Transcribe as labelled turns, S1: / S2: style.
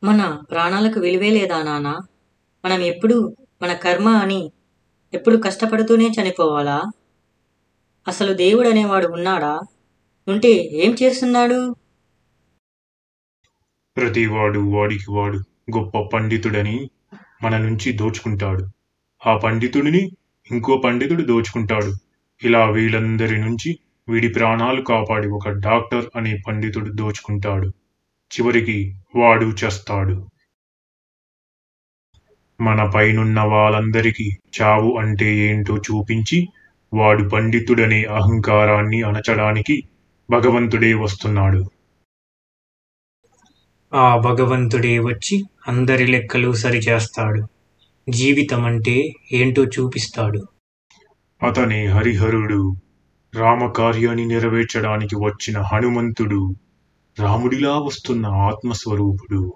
S1: మన ప్రాణాలకు విలువే లేదా నాన్న? మనం ఎప్పుడు మన కర్మ అని ఎప్పుడు కష్టపడుతూనే చనిపోవాలా? అసలు దేవుడనేవాడు ఉన్నాడా? ఉంటే ఏం చేస్తున్నాడు?
S2: ప్రతివాడు వాడికి వాడు గొప్ప పండితుడని మన నుంచి దోచుకుంటాడు. ఆ పండితుడిని ఇంకో పండితుడు దోచుకుంటాడు. ఇలా వీళ్ళందరి నుంచి వీడి ప్రాణాలు కాపాడి ఒక డాక్టర్ అనే పండితుడు దోచుకుంటాడు. చివరికి వాడు చస్తాడు. మన పైనున్న వాళ్ళందరికీ చావు అంటే ఏంటో చూపించి వాడు పండితుడనే అహంకారాన్ని అణచడానికి భగవంతుడే వస్తున్నాడు.
S3: ఆ భగవంతుడే వచ్చి అందరి లెక్కలు సరిచేస్తాడు. జీవితం అంటే ఏంటో చూపిస్తాడు.
S2: అతనే హరిహరుడు. రామకార్యాన్ని నెరవేర్చడానికి వచ్చిన హనుమంతుడు. రాముడిలా వస్తున్న ఆత్మస్వరూపుడు.